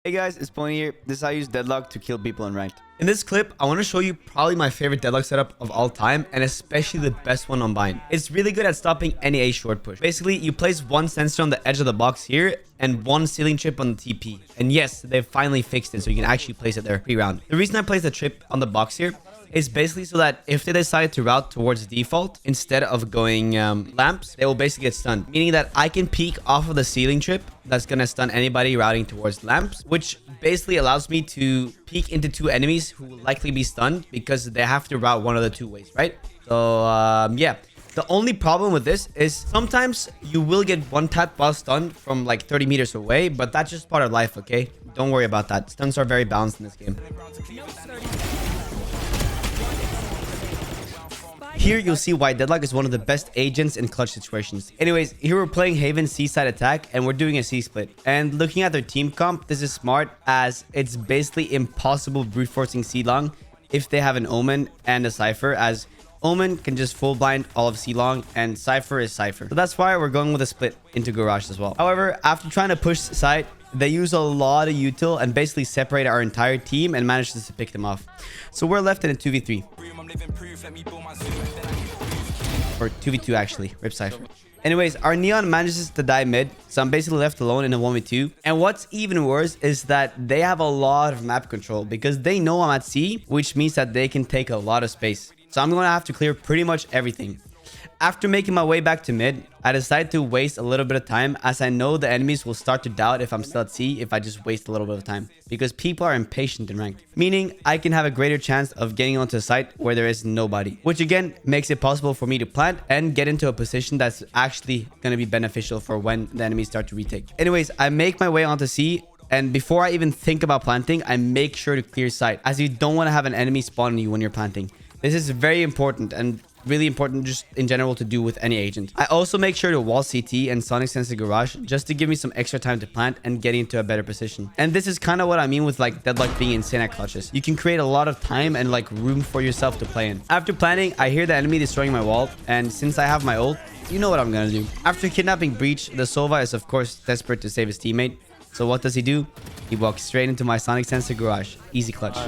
Hey guys, it's Pony here. This is how I use Deadlock to kill people in ranked. In this clip, I want to show you probably my favorite Deadlock setup of all time, and especially the best one on Bind. It's really good at stopping any A short push. Basically, you place one sensor on the edge of the box here, and one ceiling trip on the TP. And yes, they've finally fixed it, so you can actually place it there pre-round. The reason I place the trip on the box here is basically so that if they decide to route towards default instead of going lamps, they will basically get stunned. Meaning that I can peek off of the ceiling trip that's going to stun anybody routing towards lamps, which basically allows me to peek into two enemies who will likely be stunned because they have to route one of the two ways, right? So yeah. The only problem with this is sometimes you will get one tap while stunned from like 30 meters away, but that's just part of life, okay? Don't worry about that. Stuns are very balanced in this game. Here you'll see why Deadlock is one of the best agents in clutch situations. Anyways, here we're playing Haven C-side attack and we're doing a C-split. And looking at their team comp, this is smart as it's basically impossible brute forcing C-long if they have an Omen and a Cypher, as Omen can just full blind all of C-long and Cypher is Cypher. So that's why we're going with a split into Garage as well. However, after trying to push side, they use a lot of util and basically separate our entire team and manage to pick them off. So we're left in a 2v3. Or 2v2 actually. Rip Cypher. Anyways, our Neon manages to die mid, so I'm basically left alone in a 1v2. And what's even worse is that they have a lot of map control because they know I'm at C, which means that they can take a lot of space. So I'm going to have to clear pretty much everything. After making my way back to mid, I decided to waste a little bit of time as I know the enemies will start to doubt if I'm still at C if I just waste a little bit of time. Because people are impatient in ranked. Meaning I can have a greater chance of getting onto a site where there is nobody. Which again makes it possible for me to plant and get into a position that's actually going to be beneficial for when the enemies start to retake. Anyways, I make my way onto C. And before I even think about planting, I make sure to clear sight as you don't want to have an enemy spawn on you when you're planting. This is very important and really important just in general to do with any agent. I also make sure to wall CT and Sonic Sense the Garage just to give me some extra time to plant and get into a better position. And this is kind of what I mean with like Deadlock being insane at clutches. You can create a lot of time and like room for yourself to play in. After planting, I hear the enemy destroying my wall, and since I have my ult, you know what I'm gonna do. After kidnapping Breach, the Sova is of course desperate to save his teammate. So what does he do? He walks straight into my Sonic Sense the Garage. Easy clutch.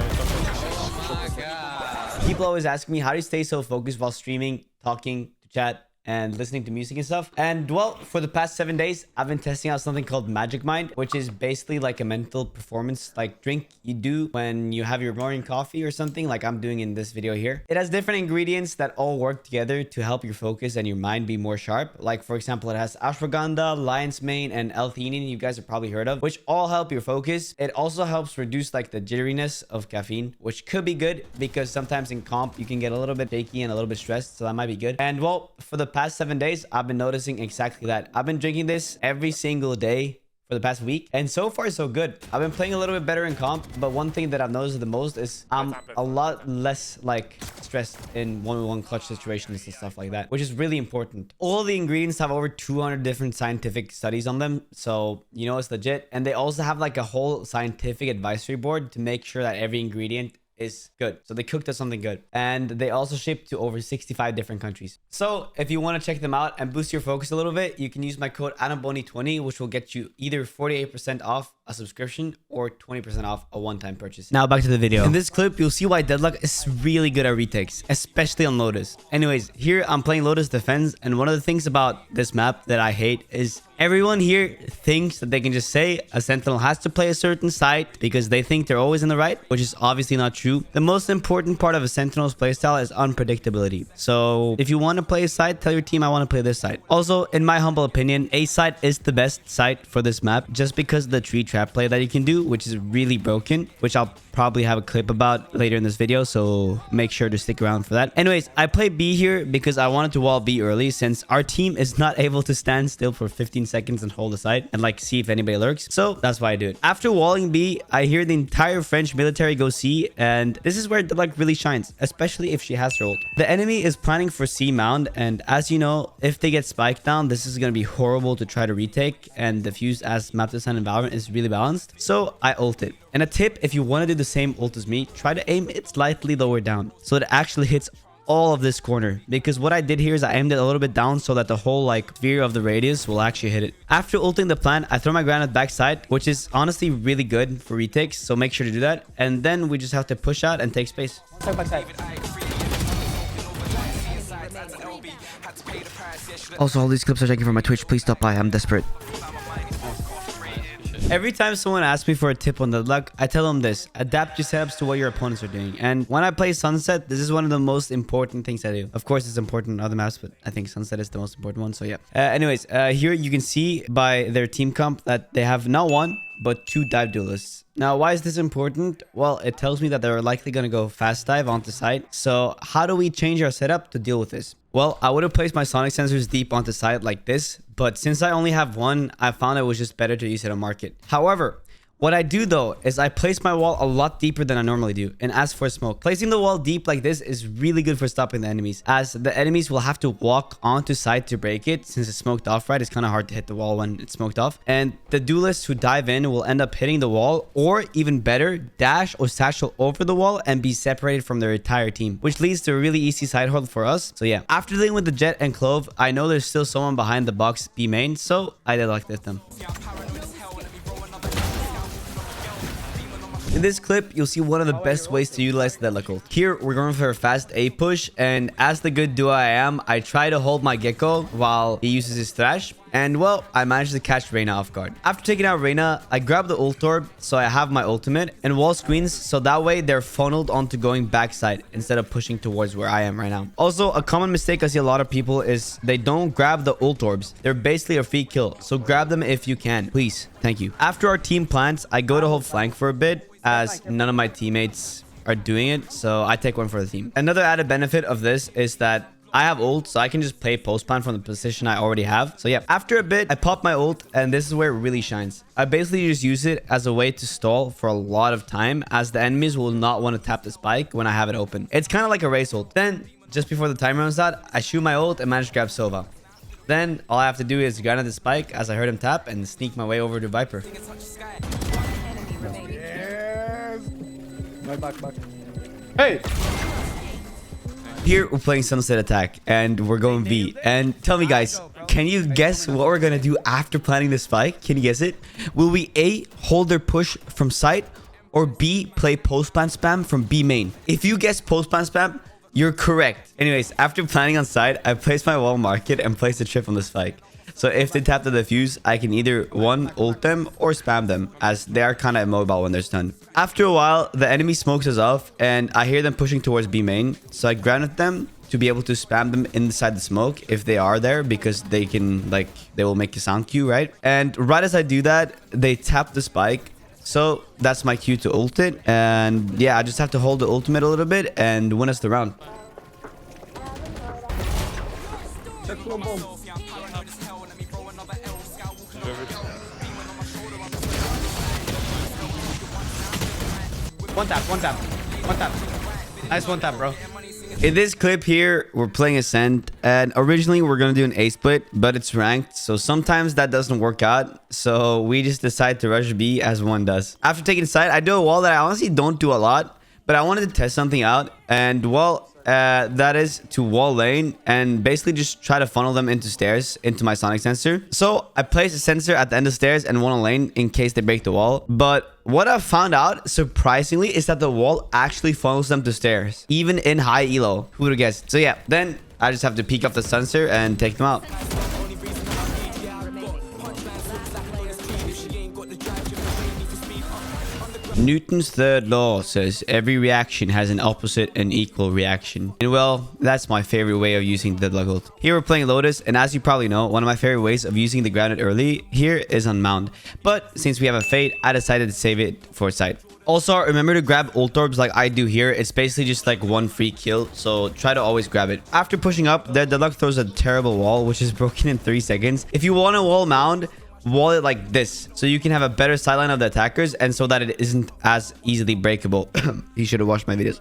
People always ask me, how do you stay so focused while streaming, talking to chat, and listening to music and stuff? And well, for the past 7 days, I've been testing out something called Magic Mind, which is basically like a mental performance like drink you do when you have your morning coffee or something like I'm doing in this video here. It has different ingredients that all work together to help your focus and your mind be more sharp. Like for example, it has ashwagandha, lion's mane, and L-theanine you guys have probably heard of, which all help your focus. It also helps reduce like the jitteriness of caffeine, which could be good because sometimes in comp you can get a little bit shaky and a little bit stressed, so that might be good. And well, for the past 7 days, I've been noticing exactly that. I've been drinking this every single day for the past week, and so far so good. I've been playing a little bit better in comp, but one thing that I've noticed the most is I'm a lot less like stressed in 1v1 clutch situations and stuff like that, which is really important. All the ingredients have over 200 different scientific studies on them, so you know it's legit. And they also have like a whole scientific advisory board to make sure that every ingredient is good. So they cooked us something good. And they also ship to over 65 different countries. So if you want to check them out and boost your focus a little bit, you can use my code ADAMBONY20, which will get you either 48% off a subscription or 20% off a one-time purchase. Now back to the video. In this clip, you'll see why Deadlock is really good at retakes, especially on Lotus. Anyways, here I'm playing Lotus Defense, and one of the things about this map that I hate is everyone here thinks that they can just say a Sentinel has to play a certain side because they think they're always in the right, which is obviously not true. The most important part of a Sentinel's playstyle is unpredictability. So if you want to play a side, tell your team I want to play this side. Also, in my humble opinion, A side is the best side for this map just because of the tree trap play that you can do, which is really broken, which I'll probably have a clip about later in this video, so make sure to stick around for that. Anyways, I play B here because I wanted to wall B early since our team is not able to stand still for 15 seconds and hold the side and like see if anybody lurks. So that's why I do it. After walling B, I hear the entire French military go C, and this is where Deadlock really shines, especially if she has her ult. The enemy is planning for C mound, and as you know, if they get spiked down, this is going to be horrible to try to retake, and defuse as map design in Valorant is really balanced. So I ult it. And a tip, if you want to do the same ult as me, try to aim it slightly lower down so it actually hits all of this corner, because what I did here is I aimed it a little bit down so that the whole like sphere of the radius will actually hit it. After ulting the plant, I throw my granite backside, which is honestly really good for retakes, so make sure to do that. And then we just have to push out and take space. Also, all these clips are taken from my Twitch. Please stop by. I'm desperate. Every time someone asks me for a tip on Deadlock, I tell them this: adapt your setups to what your opponents are doing. And when I play Sunset, this is one of the most important things I do. Of course, it's important in other maps, but I think Sunset is the most important one. So yeah. Anyways, here you can see by their team comp that they have not one, but 2 dive duelists. Now, why is this important? Well, it tells me that they're likely going to go fast dive onto site. So how do we change our setup to deal with this? Well, I would have placed my sonic sensors deep onto site like this, but since I only have one, I found it was just better to use it on market. However, what I do though is I place my wall a lot deeper than I normally do and ask for smoke. Placing the wall deep like this is really good for stopping the enemies, as the enemies will have to walk onto site to break it. Since it's smoked off, right? It's kind of hard to hit the wall when it's smoked off. And the duelists who dive in will end up hitting the wall, or even better, dash or satchel over the wall and be separated from their entire team, which leads to a really easy side hold for us. So yeah, after dealing with the Jet and Clove, I know there's still someone behind the box B main, so I deadlocked them. In this clip, you'll see one of the best ways to utilize the Deadlock ult. Here, we're going for a fast A push, and as the good duo I am, I try to hold my Gecko while he uses his thrash. And well, I managed to catch Reyna off guard. After taking out Reyna, I grab the ult orb, so I have my ultimate, and wall screens, so that way they're funneled onto going backside instead of pushing towards where I am right now. Also, a common mistake I see a lot of people is they don't grab the ult orbs. They're basically a free kill, so grab them if you can. Please. Thank you. After our team plants, I go to hold flank for a bit, as none of my teammates are doing it, so I take one for the team. Another added benefit of this is that I have ult, so I can just play post plant from the position I already have. So yeah, after a bit, I pop my ult, and this is where it really shines. I basically just use it as a way to stall for a lot of time, as the enemies will not want to tap the spike when I have it open. It's kind of like a race ult. Then, just before the timer runs out, I shoot my ult and manage to grab Sova. Then, all I have to do is granite the spike as I heard him tap and sneak my way over to Viper. Back. Hey! Here we're playing Sunset Attack and we're going B. And tell me guys, can you guess what we're gonna do after planting the spike? Can you guess it? Will we A, hold their push from site, or B, play post plant spam from B main? If you guess post plant spam, you're correct. Anyways, after planting on site, I placed my wall market and placed a trip on the spike. So if they tap the defuse, I can either one, ult them or spam them, as they are kind of immobile when they're stunned. After a while, the enemy smokes us off and I hear them pushing towards B main. So I granite them to be able to spam them inside the smoke if they are there, because they can, like, they will make a sound cue, right? And right as I do that, they tap the spike. So that's my cue to ult it. And yeah, I just have to hold the ultimate a little bit and win us the round. One tap. Nice one tap, bro. In this clip here, we're playing Ascent, and originally we're gonna do an A split, but it's ranked, so sometimes that doesn't work out. So we just decide to rush B as one does. After taking side, I do a wall that I honestly don't do a lot, but I wanted to test something out, and well, that is to wall lane and basically just try to funnel them into stairs into my sonic sensor. So I place a sensor at the end of stairs and one on lane in case they break the wall. But what I've found out, surprisingly, is that the wall actually funnels them to stairs, even in high elo. Who would have guessed? So yeah, then I just have to peek off the sensor and take them out. Newton's third law says every reaction has an opposite and equal reaction. And well, that's my favorite way of using the Deadlock ult. Here we're playing Lotus, and as you probably know, one of my favorite ways of using the granite early here is on Mound. But since we have a fade, I decided to save it for site. Also, remember to grab ult orbs like I do here. It's basically just like one free kill, so try to always grab it. After pushing up, their Deadlock throws a terrible wall, which is broken in 3 seconds. If you want to wall Mound, wall it like this so you can have a better sideline of the attackers and so that it isn't as easily breakable. You should have watched my videos.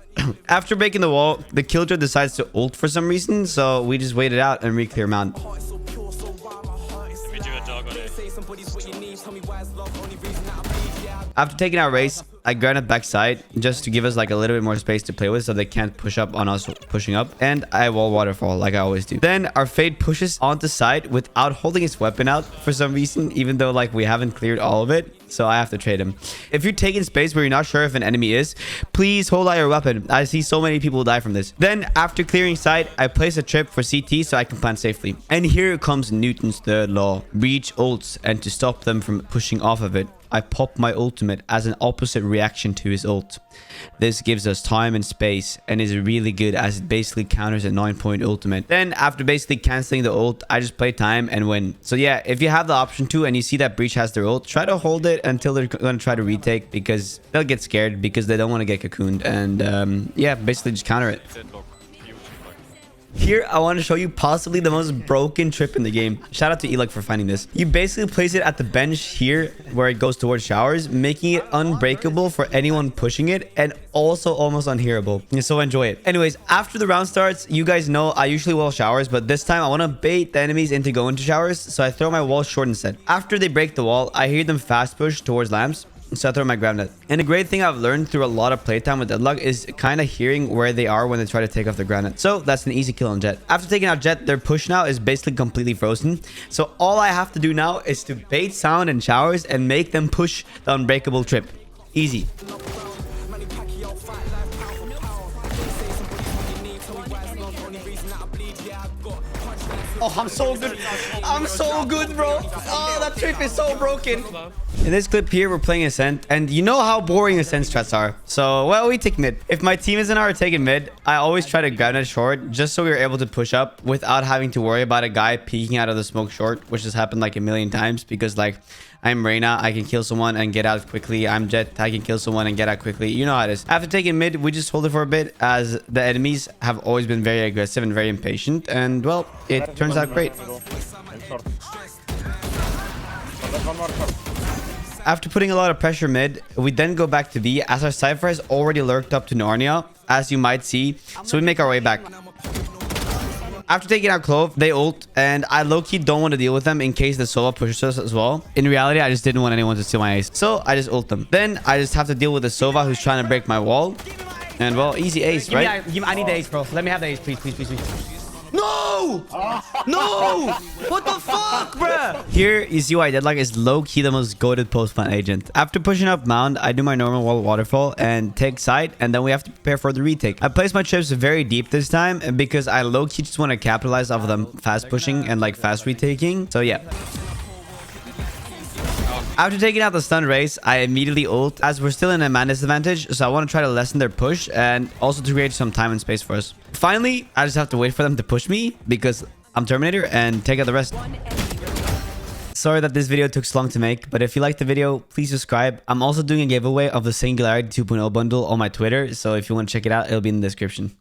After breaking the wall, the killjoy decides to ult for some reason, so we just wait it out and re-clear Mount. After taking our race, I granite backside just to give us like a little bit more space to play with so they can't push up on us pushing up. And I wall waterfall like I always do. Then our Fade pushes onto side without holding his weapon out for some reason, even though like we haven't cleared all of it. So I have to trade him. If you're taking space where you're not sure if an enemy is, please hold out your weapon. I see so many people die from this. Then after clearing side, I place a trip for CT so I can plant safely. And here comes Newton's third law. Breach ults, and to stop them from pushing off of it, I pop my ultimate as an opposite reaction to his ult. This gives us time and space and is really good as it basically counters a 9-point ultimate. Then after basically cancelling the ult, I just play time and win. So yeah, if you have the option to and you see that Breach has their ult, try to hold it until they're going to try to retake, because they'll get scared because they don't want to get cocooned. And yeah, basically just counter it. Here, I want to show you possibly the most broken trip in the game. Shout out to Elok for finding this. You basically place it at the bench here where it goes towards showers, making it unbreakable for anyone pushing it and also almost unhearable. So enjoy it. Anyways, after the round starts, you guys know I usually wall showers, but this time I want to bait the enemies into going to showers. So I throw my wall short instead. After they break the wall, I hear them fast push towards lamps. So I throw my ground net. And a great thing I've learned through a lot of playtime with Deadlock is kind of hearing where they are when they try to take off their ground net. So that's an easy kill on Jet. After taking out Jet, their push now is basically completely frozen. So all I have to do now is to bait sound and showers and make them push the unbreakable trip. Easy. Oh, I'm so good. I'm so good, bro. Oh, that trip is so broken. In this clip here, we're playing Ascent, and you know how boring Ascent strats are. So, well, we take mid. If my team isn't our taking mid, I always try to grab it short just so we're able to push up without having to worry about a guy peeking out of the smoke short, which has happened like a million times because like I'm Reyna, I can kill someone and get out quickly. I'm Jet, I can kill someone and get out quickly. You know how it is. After taking mid, we just hold it for a bit as the enemies have always been very aggressive and very impatient. And well, it turns out great. After putting a lot of pressure mid, we then go back to B as our Cypher has already lurked up to Narnia, as you might see. So we make our way back. After taking out Clove, they ult, and I low-key don't want to deal with them in case the Sova pushes us as well. In reality, I just didn't want anyone to steal my ace. So I just ult them. Then I just have to deal with the Sova who's trying to break my wall. And well, easy ace, right? I need the ace, bro. Let me have the ace, please, please, please, please. No! No! What the fuck, bruh? Here, you see why Deadlock is low-key the most goated post-plant agent. After pushing up Mound, I do my normal wall waterfall and take side, and then we have to prepare for the retake. I place my chips very deep this time because I low-key just want to capitalize off of them fast pushing and like fast retaking. So yeah. After taking out the stun race, I immediately ult as we're still in a man disadvantage, so I want to try to lessen their push and also to create some time and space for us. Finally, I just have to wait for them to push me because I'm Terminator and take out the rest. Sorry that this video took so long to make, but if you liked the video, please subscribe. I'm also doing a giveaway of the Singularity 2.0 bundle on my Twitter, so if you want to check it out, it'll be in the description.